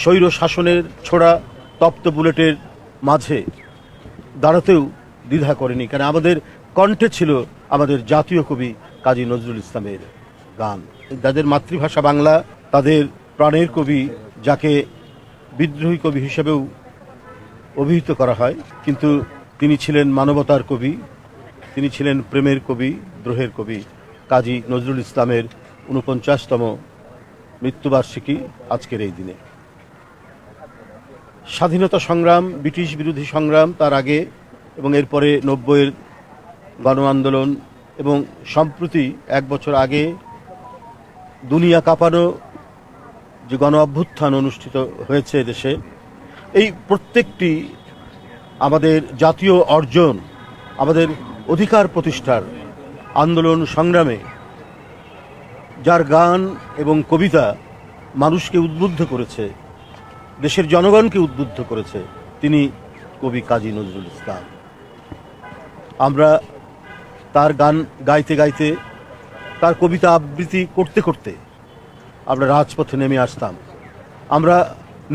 স্বৈর শাসনের ছোড়া তপ্ত বুলেটের মাঝে দাঁড়াতেও দ্বিধা করেনি, কারণ আমাদের কণ্ঠে ছিল আমাদের জাতীয় কবি কাজী নজরুল ইসলামের গান। যাদের মাতৃভাষা বাংলা, তাদের প্রাণের কবি, যাকে বিদ্রোহী কবি হিসেবেও অভিহিত করা হয়, কিন্তু তিনি ছিলেন মানবতার কবি, তিনি ছিলেন প্রেমের কবি, দ্রোহের কবি। কাজী নজরুল ইসলামের ৪৯তম মৃত্যুবার্ষিকী আজকের এই দিনে। স্বাধীনতা সংগ্রাম, ব্রিটিশ বিরোধী সংগ্রাম, তার আগে এবং এরপরে ৯০-এর গণ আন্দোলন এবং সম্প্রতি ১ বছর আগে দুনিয়া কাঁপানো যে গণ অভ্যুত্থান অনুষ্ঠিত হয়েছে দেশে, এই প্রত্যেকটি আমাদের জাতীয় অর্জন, আমাদের অধিকার প্রতিষ্ঠার আন্দোলন সংগ্রামে যার গান এবং কবিতা মানুষকে উদ্বুদ্ধ করেছে, দেশের জনগণকে উদ্বুদ্ধ করেছে, তিনি কবি কাজী নজরুল ইসলাম। আমরা তার গান গাইতে গাইতে, তার কবিতা আবৃত্তি করতে করতে আমরা রাজপথে নেমে আসতাম। আমরা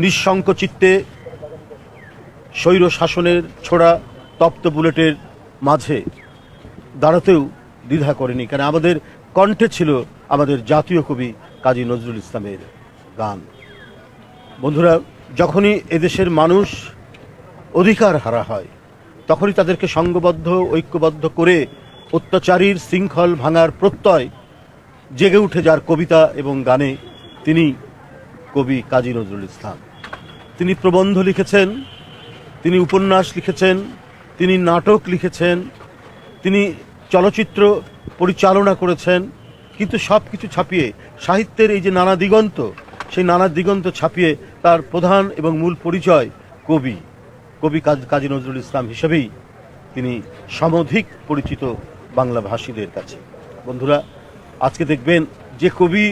নিঃশঙ্ক চিত্তে স্বৈর শাসনের ছোড়া তপ্ত বুলেটের মাঝে দাঁড়াতেও দ্বিধা করেনি, কারণ আমাদের কণ্ঠে ছিল আমাদের জাতীয় কবি কাজী নজরুল ইসলামের গান। বন্ধুরা, যখনই এদেশের মানুষ অধিকার হারা হয়, তখনই তাদেরকে সংঘবদ্ধ, ঐক্যবদ্ধ করে অত্যাচারীর শৃঙ্খল ভাঙার প্রত্যয় জেগে উঠে যার কবিতা এবং গানে, তিনি কবি কাজী নজরুল ইসলাম। তিনি প্রবন্ধ লিখেছেন, তিনি উপন্যাস লিখেছেন, তিনি নাটক লিখেছেন, তিনি চলচ্চিত্র পরিচালনা করেছেন, কিন্তু সব কিছু ছাপিয়ে সাহিত্যের এই যে নানা দিগন্ত, সেই নানা দিগন্ত ছাপিয়ে তার প্রধান এবং মূল পরিচয় কবি কাজী নজরুল ইসলাম হিসেবেই তিনি সমধিক পরিচিত বাংলা ভাষীদের কাছে। বন্ধুরা, আজকে দেখবেন যে কবি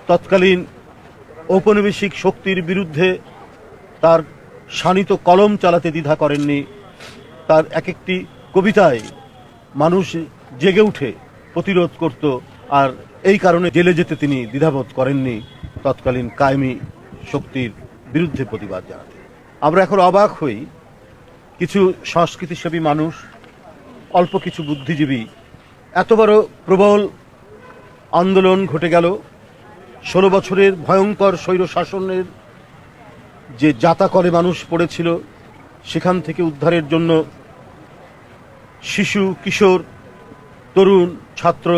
তৎকালীন ঔপনিবেশিক শক্তির বিরুদ্ধে তার শানিত কলম চালাতে দ্বিধা করেননি, তার এক একটি কবিতায় মানুষ জেগে উঠে প্রতিরোধ করত, আর এই কারণে জেলে যেতে তিনি দ্বিধাবোধ করেননি তৎকালীন কায়েমি শক্তির বিরুদ্ধে প্রতিবাদ জানাতে। আমরা এখন অবাক হই, কিছু সংস্কৃতিসেবী মানুষ, অল্প কিছু বুদ্ধিজীবী, এত বড় প্রবল আন্দোলন ঘটে গেল, ১৬ বছরের ভয়ঙ্কর স্বৈর শাসনের যে জাতাকলে মানুষ পড়েছিল, সেখান থেকে উদ্ধারের জন্য শিশু, কিশোর, তরুণ, ছাত্র,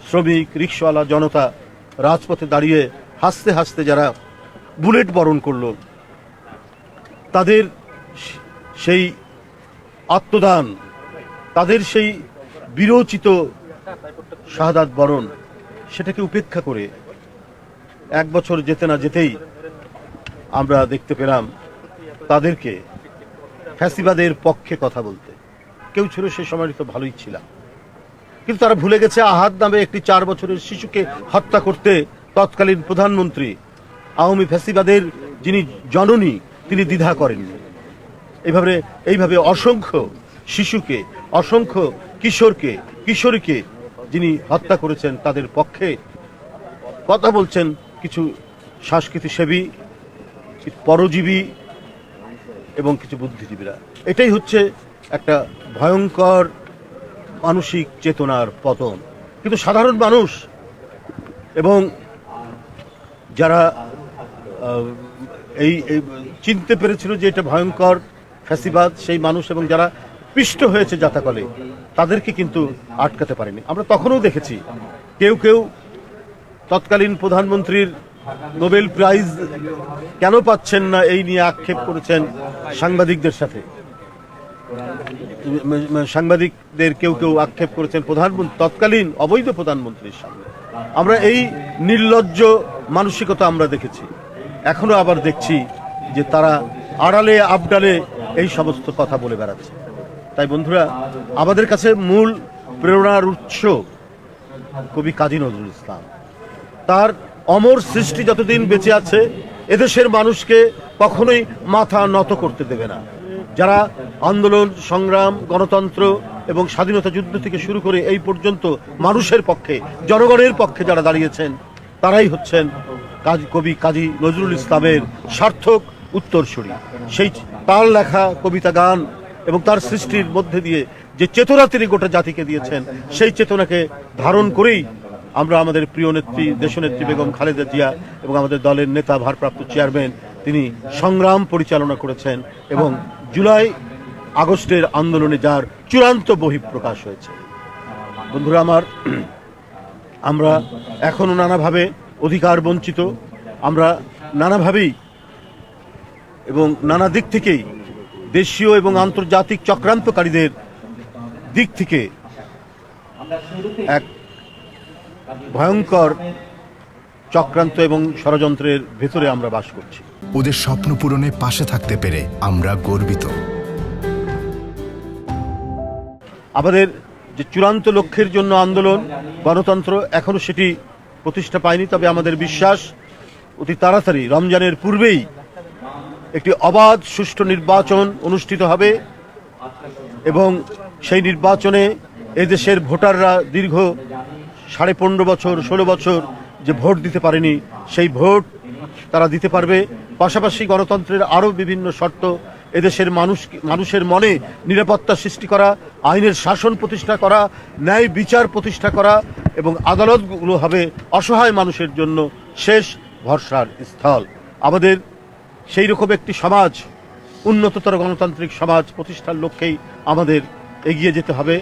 শ্রমিক, রিকশাওয়ালা জনতা রাজপথে দাঁড়িয়ে হাসতে হাসতে যারা বুলেট বরণ করল, তাদের সেই আত্মদান, তাদের সেই বিরোচিত শাহাদাত বরণ, সেটাকে উপেক্ষা করে ১ বছর যেতে না যেতেই আমরা দেখতে পেলাম তাদেরকে ফ্যাসিবাদের পক্ষে কথা বলতে। কেউ ছিল সে সময় তো ভালোই ছিলাম, কিন্তু তারা ভুলে গেছে আহাদ নামে একটি ৪ বছরের শিশুকে হত্যা করতে তৎকালীন প্রধানমন্ত্রী, আওয়ামী ফ্যাসিবাদের যিনি জননী, তিনি দ্বিধা করেননি। এইভাবে অসংখ্য শিশুকে, অসংখ্য কিশোরকে, কিশোরীকে যিনি হত্যা করেছেন, তাদের পক্ষে কথা বলছেন কিছু সংস্কৃতিসেবী, পরজীবী এবং কিছু বুদ্ধিজীবীরা। এটাই হচ্ছে একটা ভয়ঙ্কর মানসিক চেতনার পতন। কিন্তু সাধারণ মানুষ এবং যারা এই চিনতে পেরেছিল যে এটা ভয়ঙ্কর ফ্যাসিবাদ, সেই মানুষ এবং যারা পিষ্ট হয়েছে জাতাকলে, তাদেরকে কিন্তু আটকাতে পারেনি। আমরা তখনও দেখেছি কেউ কেউ তৎকালীন প্রধানমন্ত্রীর নোবেল প্রাইজ কেন পাচ্ছেন না এই নিয়ে আক্ষেপ করেছেন সাংবাদিকদের সাথে। সাংবাদিকদের কেউ কেউ আক্ষেপ করেছেন তৎকালীন অবৈধ প্রধানমন্ত্রীর সামনে। আমরা এই নির্লজ্জ মানসিকতা আমরা দেখেছি, এখনো আবার দেখছি যে তারা আড়ালে আবডালে এই সমস্ত কথা বলে বেড়াচ্ছে। তাই বন্ধুরা, আমাদের কাছে মূল প্রেরণার উৎস কবি কাজী নজরুল ইসলাম। তার অমর সৃষ্টি যতদিন বেঁচে আছে, এদেশের মানুষকে কখনোই মাথা নত করতে দেবে না। যারা আন্দোলন, সংগ্রাম, গণতন্ত্র এবং স্বাধীনতা যুদ্ধ থেকে শুরু করে এই পর্যন্ত মানুষের পক্ষে, জনগণের পক্ষে যারা দাঁড়িয়েছেন, তারাই হচ্ছেন কবি কাজী নজরুল ইসলামের সার্থক উত্তরসূরি। সেই তার লেখা কবিতা গান এবং তার সৃষ্টির মধ্যে দিয়ে যে চেতনা তিনি গোটা জাতিকে দিয়েছেন, সেই চেতনাকে ধারণ করেই আমরা আমাদের প্রিয় নেত্রী দেশনেত্রী বেগম খালেদা জিয়া এবং আমাদের দলের নেতা ভারপ্রাপ্ত চেয়ারম্যান তিনি সংগ্রাম পরিচালনা করেছেন এবং জুলাই আগস্টের আন্দোলনে যার চূড়ান্ত বহিঃপ্রকাশ হয়েছে। বন্ধুরা আমার, আমরা এখনো নানাভাবে অধিকার বঞ্চিত, আমরা নানাভাবেই এবং নানা দিক থেকেই দেশীয় এবং আন্তর্জাতিক চক্রান্তকারীদের দিক থেকে এক ভয়ঙ্কর চক্রান্ত এবং ষড়যন্ত্রের ভেতরে আমরা বাস করছি। ওদের স্বপ্ন পূরণে পাশে থাকতে পেরে আমরা গর্বিত। আমাদের যে চূড়ান্ত লক্ষ্যের জন্য আন্দোলন গণতন্ত্র, এখনো সেটি প্রতিষ্ঠা পায়নি, তবে আমাদের বিশ্বাস অতি তাড়াতাড়ি রমজানের পূর্বেই একটি অবাধ সুষ্ঠু নির্বাচন অনুষ্ঠিত হবে এবং সেই নির্বাচনে এদেশের ভোটাররা দীর্ঘ 15.5 বছর 16 বছর যে ভোট দিতে পারেনি, সেই ভোট তারা দিতে পারবে। পাশাপাশি গণতন্ত্রের আরও বিভিন্ন শর্ত, এদেশের মানুষের মনে নিরাপত্তা সৃষ্টি করা, আইনের শাসন প্রতিষ্ঠা করা, ন্যায় বিচার প্রতিষ্ঠা করা এবং আদালতগুলো হবে অসহায় মানুষের জন্য শেষ ভরসার স্থল। আমাদের সেই রকম একটি সমাজ, উন্নততর গণতান্ত্রিক সমাজ প্রতিষ্ঠার লক্ষ্যেই আমাদের এগিয়ে যেতে হবে।